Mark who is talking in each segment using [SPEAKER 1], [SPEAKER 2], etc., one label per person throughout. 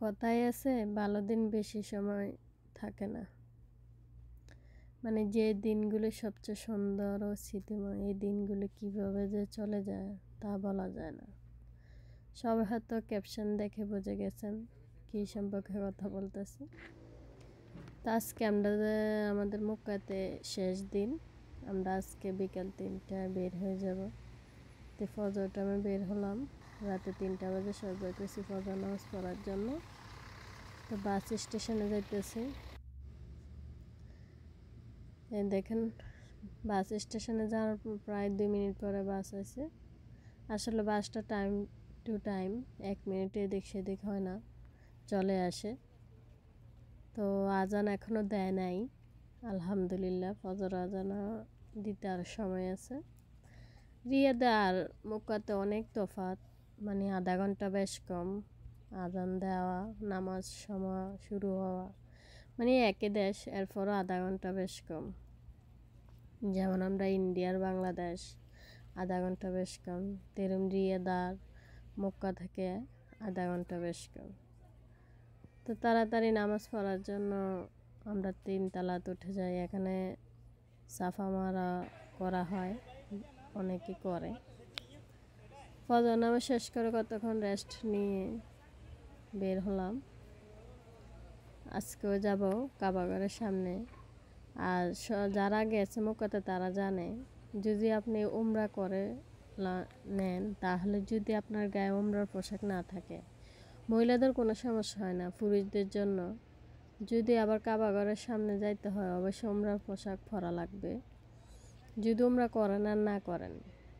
[SPEAKER 1] কথায় আছে ভালো দিন বেশি সময় থাকে না। মানে যে দিনগুলো সবচেয়ে সুন্দর ও স্মৃতিময় এই দিনগুলো কিভাবে যে চলে যায় তা বলা যায় না। সবাই হয়তো ক্যাপশন দেখে বুঝে গেছেন কী সম্পর্কে কথা বলতেছি। তো আজকে আমরা আমাদের মক্কাতে শেষ দিন, আমরা আজকে বিকাল 3টায় বের হয়ে যাব। তো ফজর টাইমে বের হলাম, রাতে 3টা বাজে সবাই করছি ফজর নামাজ পড়ার জন্য। তো বাস স্টেশনে যাইতেছি। দেখেন বাস স্টেশনে যাওয়ার প্রায় 2 মিনিট পরে বাস আছে। আসলে বাসটা টাইম টু টাইম 1 মিনিটে এদিক সেদিক হয় না, চলে আসে। তো আজান এখনও দেয় নাই, আলহামদুলিল্লাহ। ফজর আজান দিতে আর সময় আছে। রিয়াদে আর মক্কাতে অনেক তফাৎ, মানে আধা ঘন্টা বেশ কম আজান দেওয়া, নামাজ সময় শুরু হওয়া, মানে একই দেশ এরপরও আধা ঘন্টা বেশ কম। যেমন আমরা ইন্ডিয়ার বাংলাদেশ আধা ঘন্টা বেশ কম, তেরুম রিয়াদ আর মক্কা থেকে আধা ঘন্টা বেশ কম। তো তাড়াতাড়ি নামাজ পড়ার জন্য আমরা 3 তালাত উঠে যাই। এখানে সাফা মারা করা হয়, অনেকে করে। ফজর নামাজ শেষ করে কতক্ষণ রেস্ট নিয়ে বের হলাম। আজকেও যাব কাবাঘরের সামনে। আর যারা গেছে মক্কাতে তারা জানে, যদি আপনি উমরা করে নেন তাহলে যদি আপনার গায়ে উমরার পোশাক না থাকে, মহিলাদের কোনো সমস্যা হয় না, পুরুষদের জন্য যদি আবার কাবাঘরের সামনে যাইতে হয় অবশ্যই উমরার পোশাক পরা লাগবে, যদি উমরা করেন আর না করেন।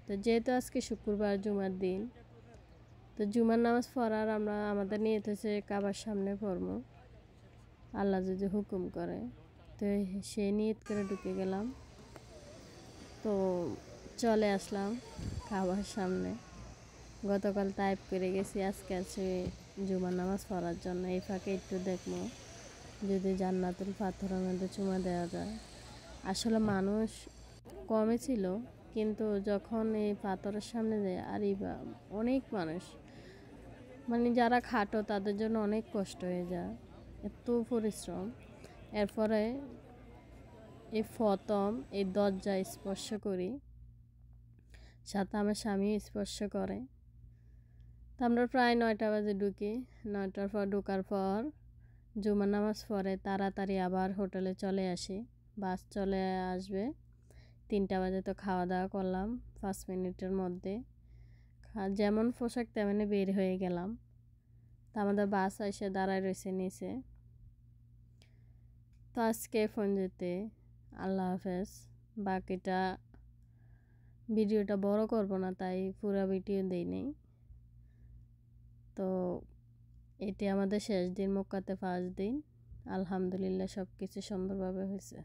[SPEAKER 1] তো যেহেতু আজকে শুক্রবার জুমার দিন, তো জুমার নামাজ পড়ার আমাদের নিয়ত হয়েছে কাবার সামনে পড়ব, আল্লাহ যদি হুকুম করে। তো সেই নিয়ত করে ঢুকে গেলাম। তো চলে আসলাম কাবার সামনে। গতকাল তাইপ করে গেছি, আজকে আছে জুমার নামাজ পড়ার জন্য। এই ফাঁকে একটু দেখবো যদি জান্নাতুল পাথরের মধ্যে চুমা দেওয়া যায়। আসলে মানুষ কমই ছিল, কিন্তু যখন এই পাথরের সামনে যায় অনেক মানুষ, মানে যারা খাটো তাদের জন্য অনেক কষ্ট হয়ে যায়, এত পরিশ্রম। এরপরে এই প্রথম এই দরজা স্পর্শ করি, সাথে আমার স্বামী স্পর্শ করে। তো আমরা প্রায় 9টা বাজে ঢুকি। 9টার পর ঢোকার পর জুমার নামাজ পড়ে তাড়াতাড়ি আবার হোটেলে চলে আসি, বাস চলে আসবে 3টা বাজে। তো খাওয়া দাওয়া করলাম 5 মিনিটের মধ্যে, যেমন পোশাক তেমনি বের হয়ে গেলাম। তো আমাদের বাস এসে দাঁড়ায় রয়েছে নিচে। তো আজকে ফোন যেতে আল্লাহ হাফেজ। বাকিটা ভিডিওটা বড় করব না, তাই পুরো ভিডিও দেই নেই। তো এটি আমাদের শেষ দিন, মক্কাতে 5 দিন। আলহামদুলিল্লাহ সব কিছু সুন্দরভাবে হয়েছে।